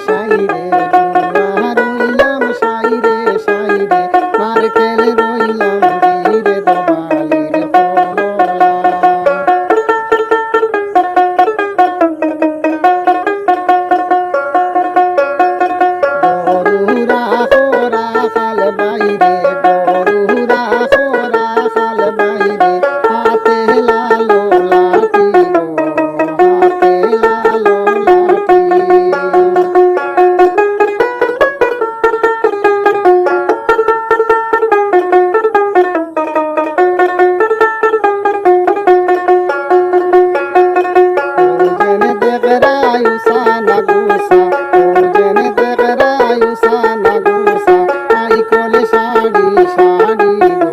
সাইরে গুয়া রইলাম সাইরে সাইরে নারকেল রইলাম ধীরে দবালির কমলা গরুরা খোরা খাল বাইরে গরুরা খোরা খাল বাইরে হাতে লালো লাঠি গো হাতে লালো লাঠি ওজনে দেবরায়ু সানা গুসা ওজনে দেবরায়ু সানা গুসা আই কোলে শাড়ি শাড়ি গো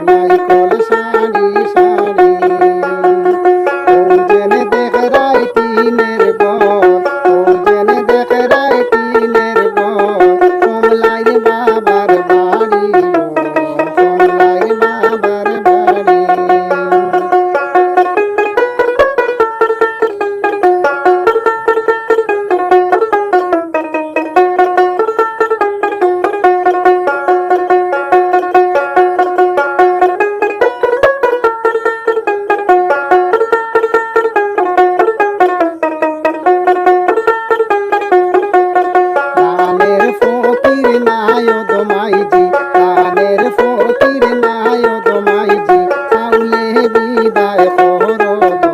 নাই কোলে শাড়ি শাড়ি ওজনে দেবরাই টিনের ঘর ওজনে দেবরাই টিনের ঘর কমলাই বাবার বাড়ি গো কমলাই বাবার বাড়ি কানের ফকির নায় দমাইজি কানের ফকির নায় দমাইজি সাউলে বিদায় করো গো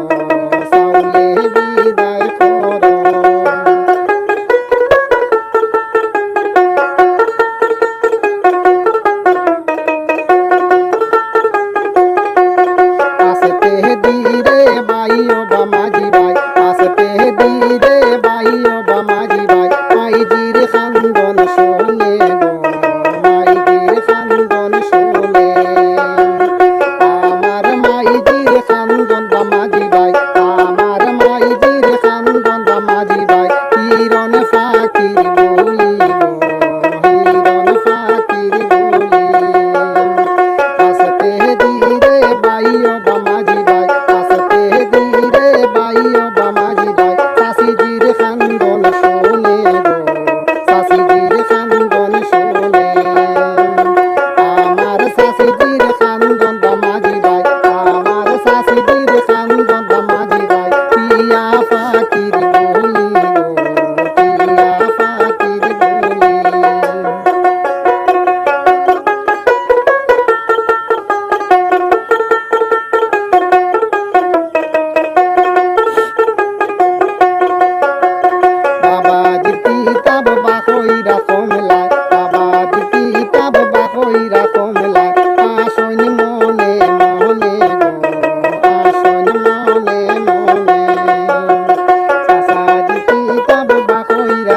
সাউলে বিদায় করো আসতে ধীরে বাইও বামাজি ভাই আসতে ধীরে বাইও বামাজি ভাই মাইজির খান্দন শোনে গো মাইজির খান্দন শোনে আমার মাইজির খান্দন বামাজি ভাই আমার মাইজির খান্দন বামাজি ভাই হিরণ ফাকির বলি গো হিরণ ফাকির বলি আসতে ধীরে বাইও বামাজি ভাই আসতে ধীরে বাইও বামাজি ভাই শাশিজির খান্দন শোনে গো শাশিজির খান্দন শোনে আমার শাশিজির খান্দন বামাজি ভাই আমার শাশিজির খান্দন বামাজি ভাই পিয়া ফাকির বলি গো পিয়া ফাকির বলি বাবাজির কিতাব বাকইরা কমলায় বাবাজির কিতাব বাকইরা কমলায় আসন মনে মনে গো আসন মনে মনে চাচাজির কিতাব বাকইরা